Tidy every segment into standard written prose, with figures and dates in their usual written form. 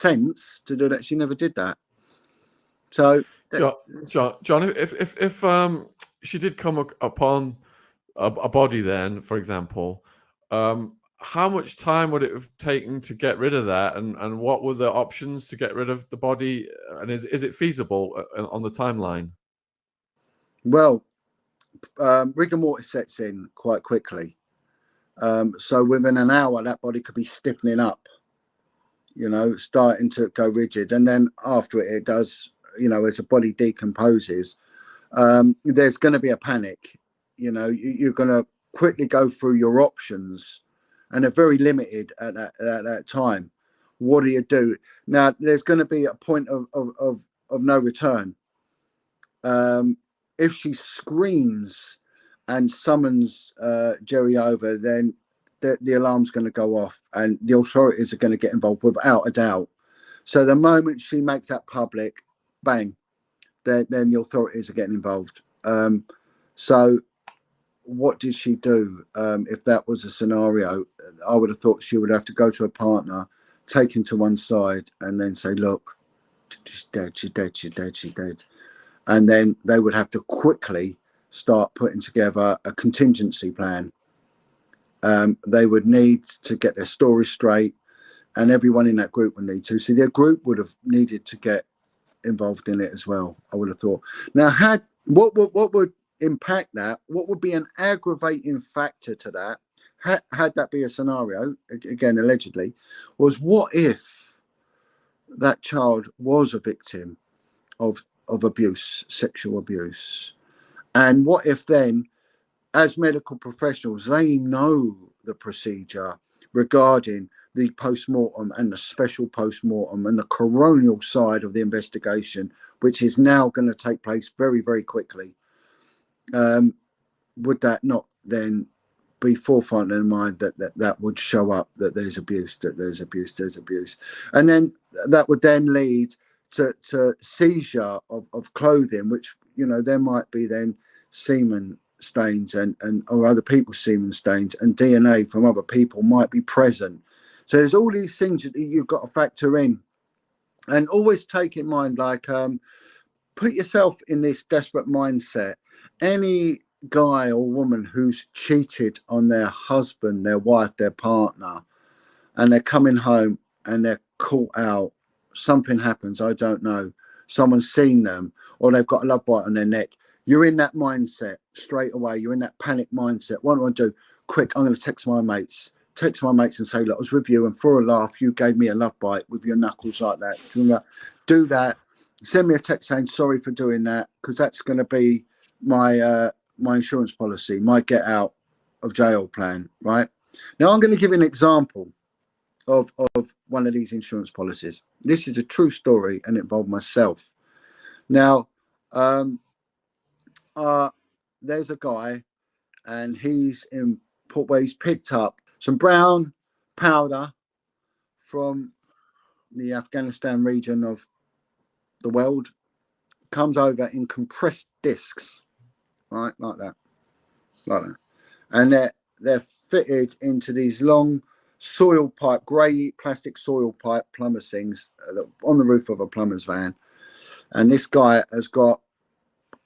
sense to do that. She never did that. So, John, if she did come upon a body, then, for example, how much time would it have taken to get rid of that, and what were the options to get rid of the body, and is it feasible on the timeline? well, rigor mortis sets in quite quickly. So within an hour, that body could be stiffening up, starting to go rigid. And then after it does, as the body decomposes, there's going to be a panic. You're going to quickly go through your options, and they're very limited at that time. What do you do? Now, there's going to be a point of no return. If she screams and summons Jerry over, then the alarm's going to go off and the authorities are going to get involved without a doubt. So the moment she makes that public, bang, then the authorities are getting involved. So what did she do? If that was a scenario, I would have thought she would have to go to a partner, take him to one side and then say, look, she's dead, she's dead, she's dead, she's dead. And then they would have to quickly start putting together a contingency plan. They would need to get their story straight, and everyone in that group would need to. So their group would have needed to get involved in it as well, I would have thought. Now, what would impact that? What would be an aggravating factor to that? Had that be a scenario, again, allegedly, was what if that child was a victim of abuse, sexual abuse? And what if then, as medical professionals, they know the procedure regarding the post-mortem and the special post-mortem and the coronial side of the investigation, which is now going to take place very, very quickly. Would that not then be forefront in mind that would show up that there's abuse, and then that would then lead to seizure of clothing, which there might be then semen stains and or other people's semen stains, and DNA from other people might be present. So there's all these things that you've got to factor in, and always take in mind, like, put yourself in this desperate mindset. Any guy or woman who's cheated on their husband, their wife, their partner, and they're coming home and they're caught out, something happens, I don't know, someone's seen them, or they've got a love bite on their neck, you're in that mindset straight away. You're in that panic mindset. What do I do? Quick, I'm going to text my mates and say, look, I was with you, and for a laugh, you gave me a love bite with your knuckles like that. Do that. Send me a text saying sorry for doing that, because that's going to be my my insurance policy, my get out of jail plan, right? Now, I'm going to give you an example of one of these insurance policies. This is a true story and it involved myself. Now, there's a guy, and he's in port where he's picked up some brown powder from the Afghanistan region of the world, comes over in compressed discs, right, like that, and they're fitted into these long soil pipe, grey plastic soil pipe plumber things on the roof of a plumber's van. And this guy has got,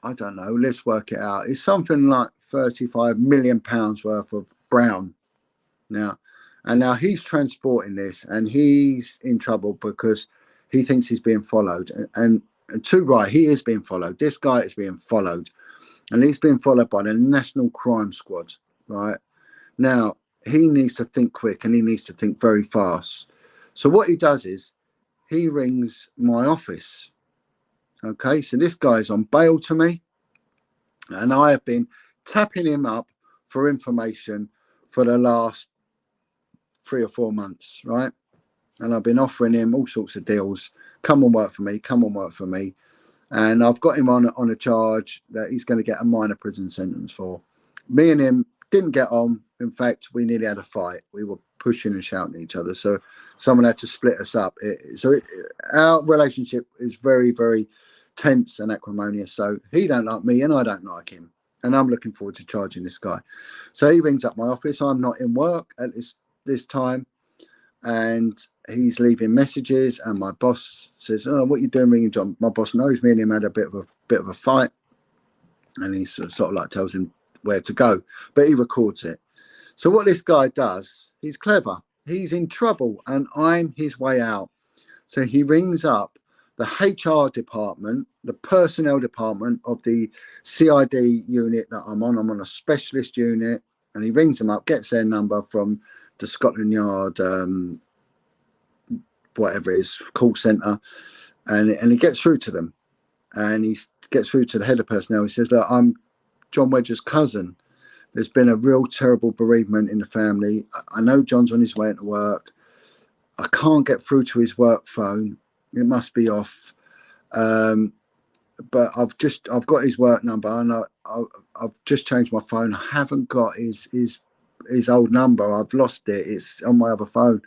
I don't know, let's work it out, it's something like £35 million worth of brown now. And now he's transporting this, and he's in trouble because he thinks he's being followed. And too right, he is being followed. This guy is being followed, and he's being followed by the National Crime Squad, right? Now, he needs to think quick, and he needs to think very fast. So what he does is he rings my office. Okay, so this guy's on bail to me, and I have been tapping him up for information for the last 3 or 4 months, right? And I've been offering him all sorts of deals. Come and work for me, come and work for me. And I've got him on a charge that he's going to get a minor prison sentence for. Me and him didn't get on. In fact, we nearly had a fight. We were pushing and shouting at each other. So someone had to split us up. Our relationship is very, very tense and acrimonious. So he don't like me and I don't like him. And I'm looking forward to charging this guy. So he rings up my office. I'm not in work at this time. And he's leaving messages, and my boss says, "Oh, what are you doing ringing John?" My boss knows me and him had a bit of a fight, and he sort of like tells him where to go, but he records it. So what this guy does, he's clever. He's in trouble, and I'm his way out. So he rings up the HR department, the personnel department of the CID unit that I'm on. I'm on a specialist unit, and he rings them up, gets their number from the Scotland Yard, whatever it is, call centre, and he gets through to them, and he gets through to the head of personnel. He says, "Look, I'm John Wedger's cousin. There's been a real terrible bereavement in the family. I know John's on his way to work. I can't get through to his work phone. It must be off. But I've got his work number, and I've just changed my phone. I haven't got his old number. I've lost it. It's on my other phone.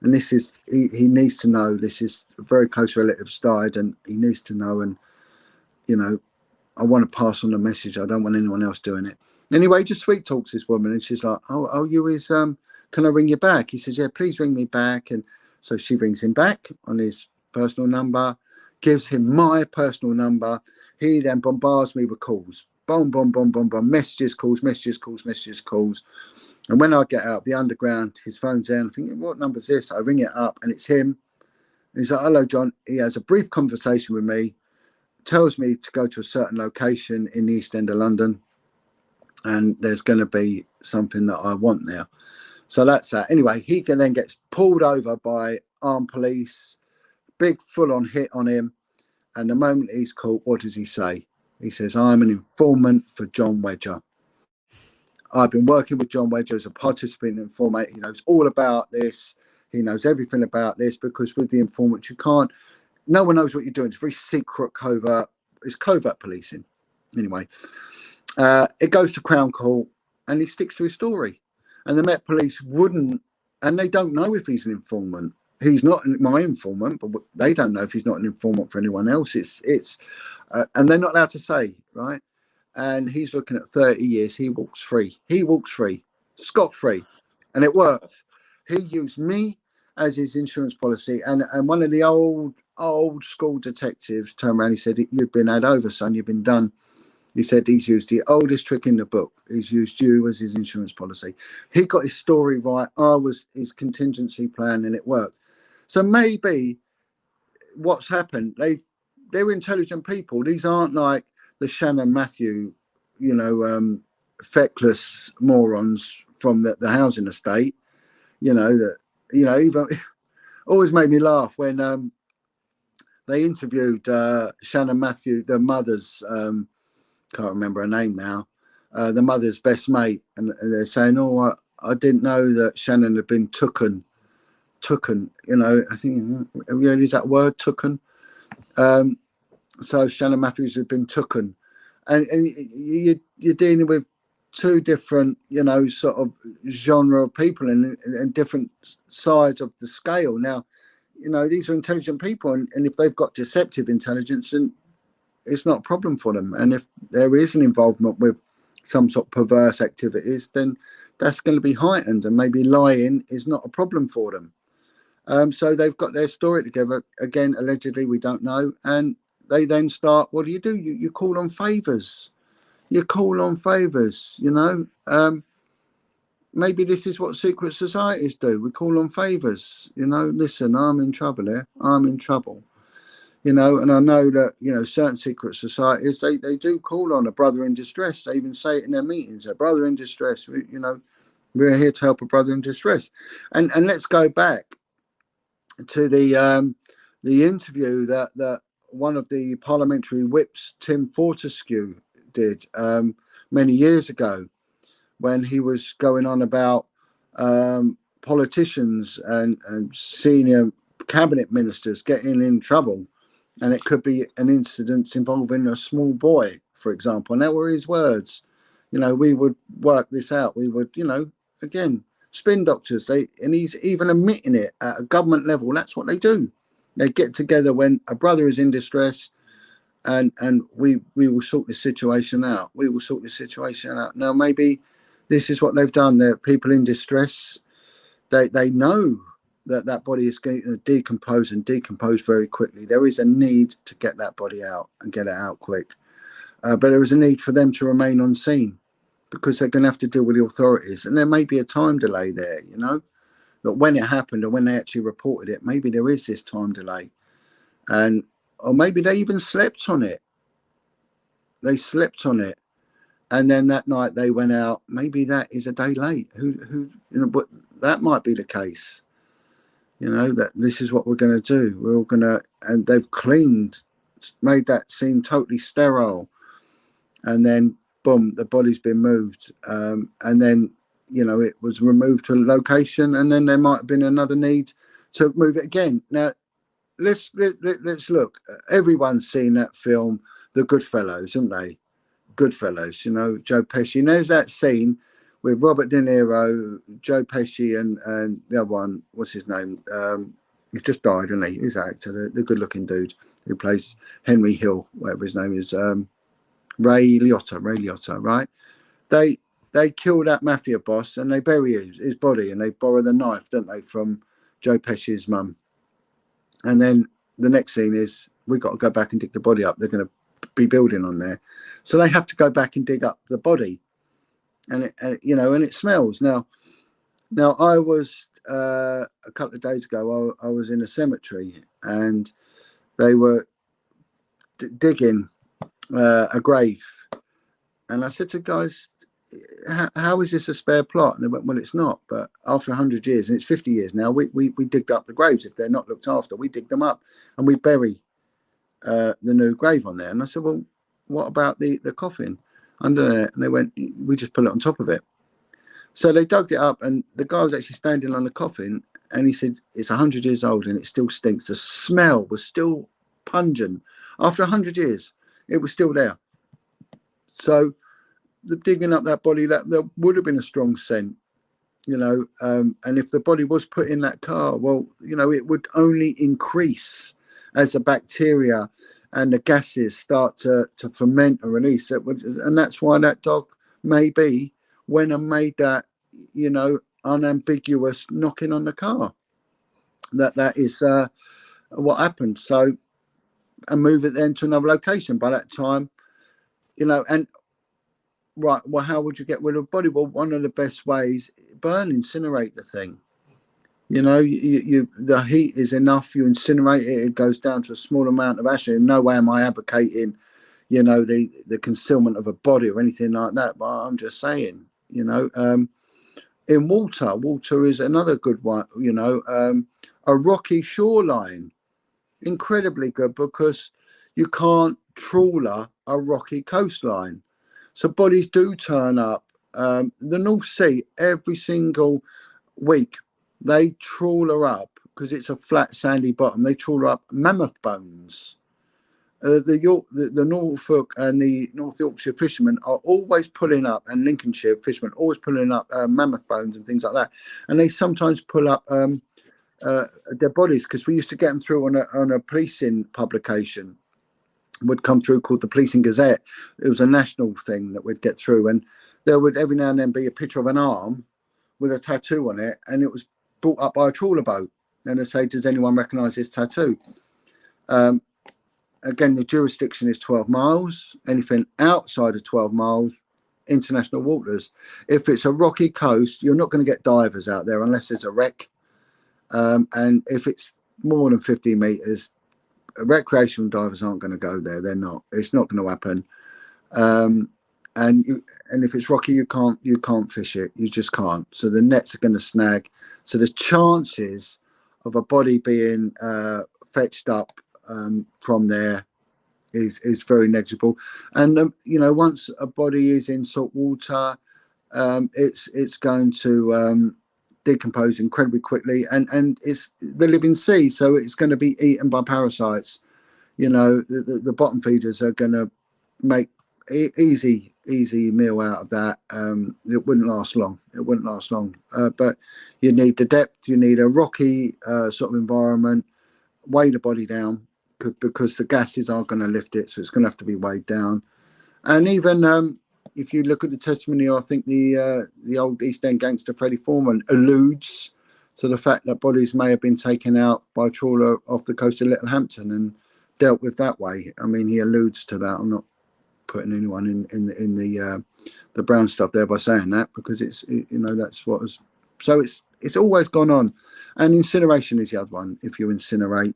And this is he needs to know. This is a very close relative's died, and he needs to know. And you know, I want to pass on the message. I don't want anyone else doing it." Anyway, he just sweet talks this woman, and she's like, "Oh, you is can I ring you back?" He says, "Yeah, please ring me back." And so she rings him back on his personal number, gives him my personal number. He then bombards me with calls. Boom, boom, boom, boom, boom. Messages, calls, messages, calls, messages, calls. And when I get out the underground, his phone's there. I'm thinking, what number's this? I ring it up, and it's him. And he's like, "Hello, John." He has a brief conversation with me, tells me to go to a certain location in the East End of London, and there's going to be something that I want there. So that's that. Anyway, he then gets pulled over by armed police, big full-on hit on him. And the moment he's caught, what does he say? He says, "I'm an informant for John Wedger. I've been working with John Wedger as a participant informant. He knows all about this. He knows everything about this, because with the informants, no one knows what you're doing. It's very secret, covert. It's covert policing." Anyway, it goes to Crown Court, and he sticks to his story. And the Met Police wouldn't, and they don't know if he's an informant. He's not my informant, but they don't know if he's not an informant for anyone else. And they're not allowed to say, right? And he's looking at 30 years. He walks free. He walks free, scot free, and it worked. He used me as his insurance policy, and one of the old school detectives turned around. He said, "You've been had over, son. You've been done." He said he's used the oldest trick in the book. He's used you as his insurance policy. He got his story right. I was his contingency plan, and it worked. So maybe what's happened, they're intelligent people. These aren't like the Shannon Matthew, feckless morons from the housing estate. Even always made me laugh when they interviewed Shannon Matthew, the mother's, can't remember her name now, the mother's best mate, and they're saying, "Oh, I didn't know that Shannon had been tooken." I think, have you heard that word, tooken? So Shannon Matthews had been tooken, and you're dealing with two different, sort of genre of people and different sides of the scale. Now, these are intelligent people, and if they've got deceptive intelligence, then it's not a problem for them. And if there is an involvement with some sort of perverse activities, then that's going to be heightened, and maybe lying is not a problem for them. So they've got their story together. Again, allegedly, we don't know. And they then start, what do? You call on favours. You call on favours, maybe this is what secret societies do. We call on favours, listen, I'm in trouble here. I'm in trouble. And I know that, certain secret societies, they do call on a brother in distress. They even say it in their meetings, a brother in distress, we're here to help a brother in distress. And let's go back to the interview that one of the parliamentary whips, Tim Fortescue, did many years ago, when he was going on about politicians and senior cabinet ministers getting in trouble, and it could be an incident involving a small boy, for example. And that were his words. We would work this out. We would, again, spin doctors. And he's even admitting it at a government level. That's what they do. They get together when a brother is in distress, and we will sort this situation out. We will sort this situation out. Now, maybe this is what they've done. They're people in distress. They know that body is going to decompose and decompose very quickly. There is a need to get that body out and get it out quick. But there is a need for them to remain on scene because they're going to have to deal with the authorities. And there may be a time delay there, you know, that when it happened and when they actually reported it, maybe there is this time delay. And or maybe they even slept on it. They slept on it. And then that night they went out. Maybe that is a day late. Who you know, but that might be the case. You know, that this is what we're going to do. We're all going to, and they've cleaned, made that scene totally sterile. And then, boom, the body's been moved. And then, you know, it was removed to a location. And then there might have been another need to move it again. Now, let's look. Everyone's seen that film, The Goodfellas, haven't they? Goodfellas, you know, Joe Pesci. And there's that scene with Robert De Niro, Joe Pesci, and the other one, what's his name? He just died, isn't he? He's an actor, the good-looking dude who plays Henry Hill, whatever his name is. Ray Liotta, right? They kill that mafia boss and they bury his body and they borrow the knife, don't they, from Joe Pesci's mum. And then the next scene is we've got to go back and dig the body up. They're going to be building on there, so they have to go back and dig up the body. And it smells. Now I was a couple of days ago. I was in a cemetery, and they were digging a grave, and I said to guys, "How is this a spare plot?" And they went, "Well, it's not. But after 100 years, and it's 50 years now, we digged up the graves. If they're not looked after, we dig them up and we bury the new grave on there." And I said, "Well, what about the coffin under there?" And they went, "We just put it on top of it." So they dug it up, and the guy was actually standing on the coffin, and he said, "It's 100 years old and it still stinks." The smell was still pungent. After 100 years, it was still there. So the digging up that body, that there would have been a strong scent, you know, and if the body was put in that car, well, you know, it would only increase as the bacteria and the gases start to ferment and release. And that's why that dog maybe went and made that, you know, unambiguous knocking on the car. That is what happened. So, and move it then to another location. By that time, you know, and right, well, how would you get rid of a body? Well, one of the best ways, incinerate the thing. You know, the heat is enough. You incinerate it; it goes down to a small amount of ash. In no way am I advocating, you know, the concealment of a body or anything like that. But I'm just saying, you know, in water is another good one. You know, a rocky shoreline, incredibly good because you can't trawler a rocky coastline. So bodies do turn up. The North Sea every single week. They trawler up because it's a flat, sandy bottom. They trawler up mammoth bones. The Norfolk and the North Yorkshire fishermen are always pulling up, and Lincolnshire fishermen always pulling up mammoth bones and things like that. And they sometimes pull up their bodies because we used to get them through on a policing publication. Would come through called the Policing Gazette. It was a national thing that we'd get through, and there would every now and then be a picture of an arm with a tattoo on it, and it was brought up by a trawler boat. And they say, "Does anyone recognise this tattoo?" Again, the jurisdiction is 12 miles. Anything outside of 12 miles, international waters. If it's a rocky coast, you're not going to get divers out there unless there's a wreck. And if it's more than 50 metres, recreational divers aren't going to go there. They're not. It's not going to happen. And if it's rocky, you can't fish it. You just can't. So the nets are going to snag. So the chances of a body being fetched up from there is very negligible. And you know, once a body is in salt water, it's going to decompose incredibly quickly, and it's the living sea, so it's going to be eaten by parasites. You know, the bottom feeders are going to make easy meal out of that. It wouldn't last long. But you need the depth. You need a rocky sort of environment. Weigh the body down because the gases are going to lift it, so it's going to have to be weighed down. And even if you look at the testimony, I think the old East End gangster Freddie Foreman alludes to the fact that bodies may have been taken out by trawler off the coast of Littlehampton and dealt with that way. I mean, he alludes to that. I'm not putting anyone in the brown stuff there by saying that, because it's, you know, that's what was. So it's always gone on. And incineration is the other one. If you incinerate,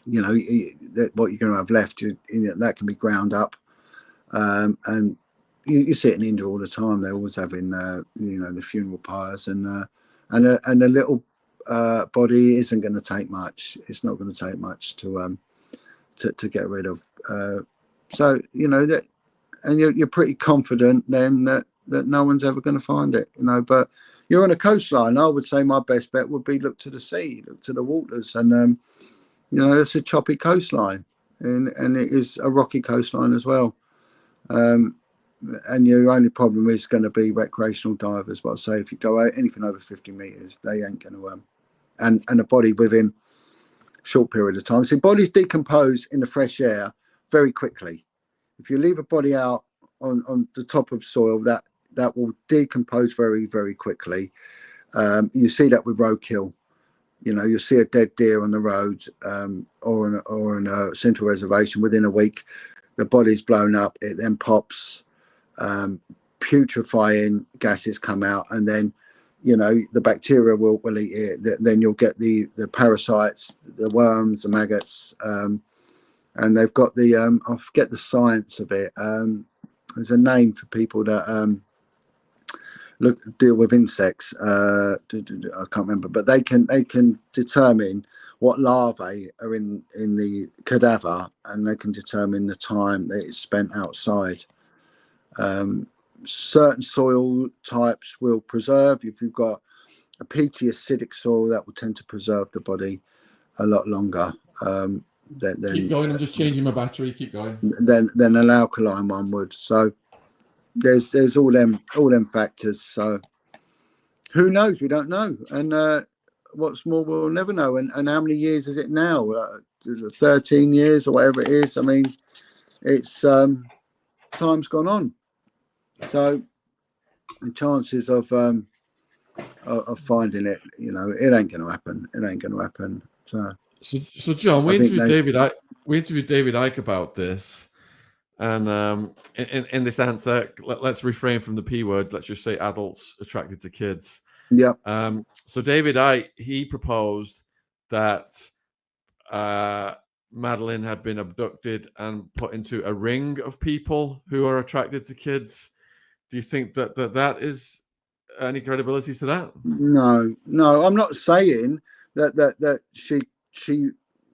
you know, what you're going to have left, that can be ground up. And you see it in India all the time. They're always having, you know, the funeral pyres, and a little body isn't going to take much. It's not going to take much to get rid of. So, you know, that, and you're pretty confident then that no one's ever going to find it, you know. But you're on a coastline. I would say my best bet would be look to the sea, look to the waters, and you know, it's a choppy coastline, and it is a rocky coastline as well. And your only problem is going to be recreational divers. But I say, if you go out anything over 50 meters, they ain't going to and a body within a short period of time. See, bodies decompose in the fresh air very quickly. If you leave a body out on the top of soil, that will decompose very, very quickly. You see that with roadkill. You know, you'll see a dead deer on the road, or in a central reservation. Within a week, the body's blown up. It then pops. Putrefying gases come out, and then, you know, the bacteria will eat it. Then you'll get the parasites, the worms, the maggots, and they've got the I forget the science of it. There's a name for people that deal with insects. I can't remember, but they can determine what larvae are in the cadaver, and they can determine the time that it's spent outside. Certain soil types will preserve. If you've got a peaty acidic soil, that will tend to preserve the body a lot longer. Keep going. I'm just changing my battery. Keep going. Then an alkaline one would. So there's all them factors. So who knows? We don't know. And what's more, we'll never know. And how many years is it now? 13 years or whatever it is. I mean, it's time's gone on. So the chances of finding it, you know, it ain't going to happen. It ain't going to happen. So John, we interviewed David Icke about this, and in this answer, let's refrain from the P word. Let's just say adults attracted to kids. Yeah. So David Icke, he proposed that Madeline had been abducted and put into a ring of people who are attracted to kids. Do you think that is any credibility to that? No, I'm not saying that she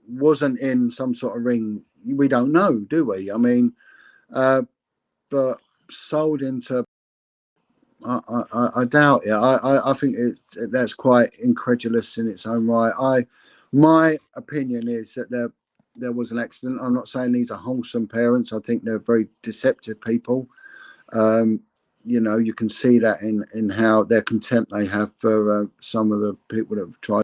wasn't in some sort of ring. We don't know, do we? I mean, but sold into, I doubt it. I think that's quite incredulous in its own right. My opinion is that there was an accident. I'm not saying these are wholesome parents. I think they're very deceptive people. You know, you can see that in how their contempt they have for some of the people that have tried